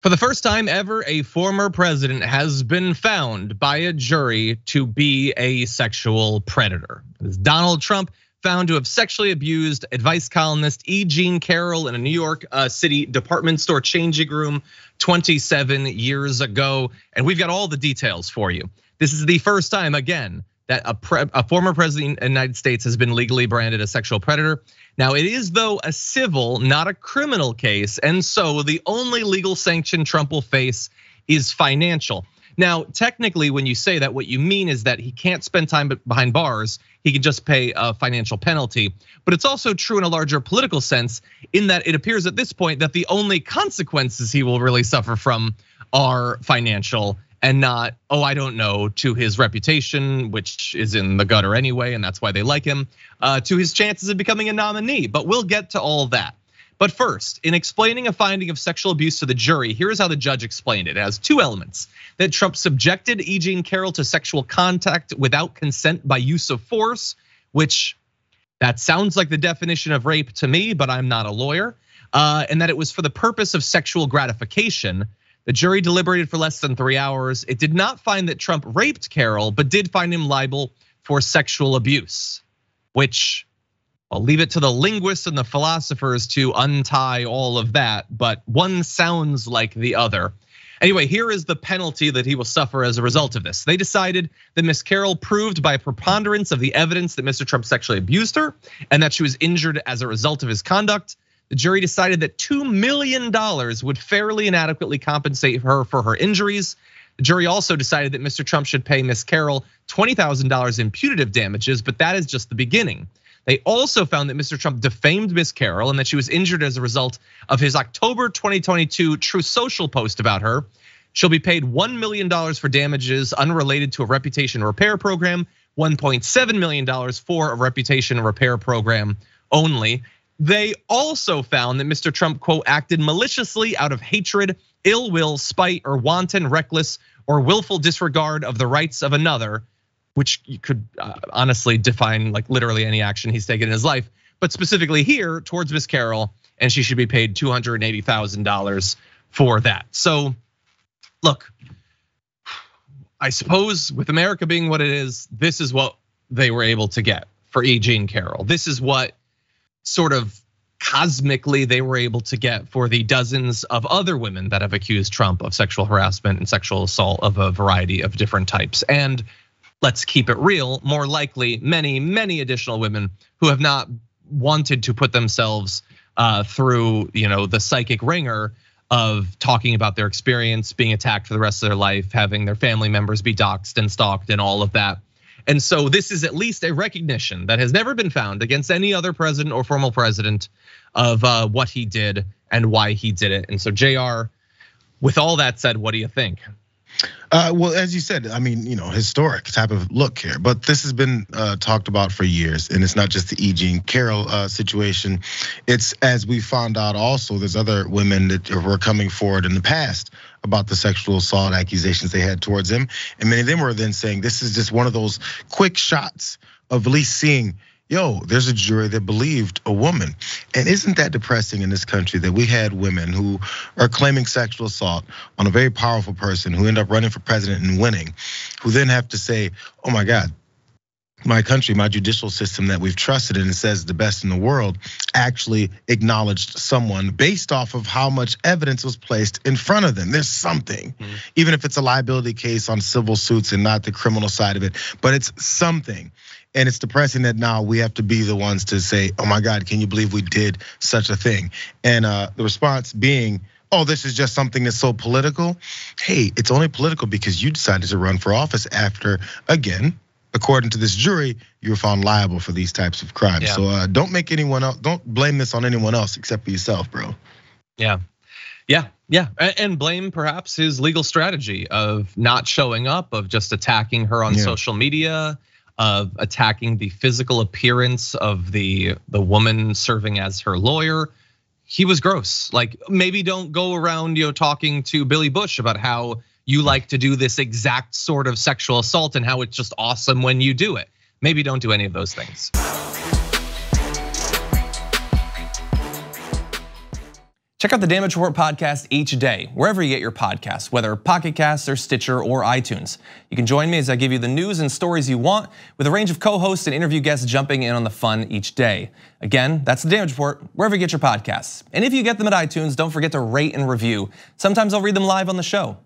For the first time ever, a former president has been found by a jury to be a sexual predator. It's Donald Trump, found to have sexually abused advice columnist E. Jean Carroll in a New York City department store changing room 27 years ago. And we've got all the details for you. This is the first time, again, that a former president of the United States has been legally branded a sexual predator. Now, it is, though, a civil, not a criminal case. And so the only legal sanction Trump will face is financial. Now, technically, when you say that, what you mean is that he can't spend time behind bars. He can just pay a financial penalty. But it's also true in a larger political sense, in that it appears at this point that the only consequences he will really suffer from are financial and not, I don't know, to his reputation, which is in the gutter anyway, and that's why they like him, to his chances of becoming a nominee. But we'll get to all of that. But first, in explaining a finding of sexual abuse to the jury, here's how the judge explained it. It has two elements: that Trump subjected E. Jean Carroll to sexual contact without consent by use of force, which that sounds like the definition of rape to me, but I'm not a lawyer, and that it was for the purpose of sexual gratification. The jury deliberated for less than 3 hours. It did not find that Trump raped Carroll, but did find him liable for sexual abuse, which I'll leave it to the linguists and the philosophers to untie all of that, but one sounds like the other. Anyway, here is the penalty that he will suffer as a result of this. They decided that Ms. Carroll proved by a preponderance of the evidence that Mr. Trump sexually abused her and that she was injured as a result of his conduct. The jury decided that $2 million would fairly and adequately compensate her for her injuries. The jury also decided that Mr. Trump should pay Ms. Carroll $20,000 in punitive damages, but that is just the beginning. They also found that Mr. Trump defamed Ms. Carroll and that she was injured as a result of his October 2022 True Social post about her. She'll be paid $1 million for damages unrelated to a reputation repair program, $1.7 million for a reputation repair program only. They also found that Mr. Trump, quote, acted maliciously out of hatred, ill will, spite, or wanton, reckless, or willful disregard of the rights of another, which you could honestly define like literally any action he's taken in his life, but specifically here towards Ms. Carroll, and she should be paid $280,000 for that. So look, I suppose with America being what it is, this is what they were able to get for E. Jean Carroll. This is what sort of cosmically they were able to get for the dozens of other women that have accused Trump of sexual harassment and sexual assault of a variety of different types. And let's keep it real, more likely many, many additional women who have not wanted to put themselves through, the psychic ringer of talking about their experience, being attacked for the rest of their life, having their family members be doxxed and stalked and all of that. And so this is at least a recognition that has never been found against any other president or former president of what he did and why he did it. And so JR, with all that said, what do you think? Well, as you said, I mean, historic type of look here, but this has been talked about for years, and it's not just the E. Jean Carroll situation. It's, as we found out also, there's other women that were coming forward in the past about the sexual assault accusations they had towards him, and many of them were then saying this is just one of those quick shots of at least seeing, there's a jury that believed a woman. And isn't that depressing in this country that we had women who are claiming sexual assault on a very powerful person who end up running for president and winning, who then have to say, oh my God, my country, my judicial system that we've trusted in and says the best in the world actually acknowledged someone based off of how much evidence was placed in front of them. There's something, even if it's a liability case on civil suits and not the criminal side of it, but it's something. And it's depressing that now we have to be the ones to say, oh my God, can you believe we did such a thing? And the response being, oh, this is just something that's so political. Hey, it's only political because you decided to run for office after, again, according to this jury, you were found liable for these types of crimes. Yeah. So don't make anyone else, don't blame this on anyone else except for yourself, bro. Yeah, and blame perhaps his legal strategy of not showing up, of just attacking her on social media, of attacking the physical appearance of the woman serving as her lawyer. He was gross. Like, maybe don't go around, talking to Billy Bush about how you like to do this exact sort of sexual assault and how it's just awesome when you do it. Maybe don't do any of those things. Check out the Damage Report podcast each day, wherever you get your podcasts, whether Pocket Casts or Stitcher or iTunes. You can join me as I give you the news and stories you want, with a range of co-hosts and interview guests jumping in on the fun each day. Again, that's the Damage Report, wherever you get your podcasts. And if you get them at iTunes, don't forget to rate and review. Sometimes I'll read them live on the show.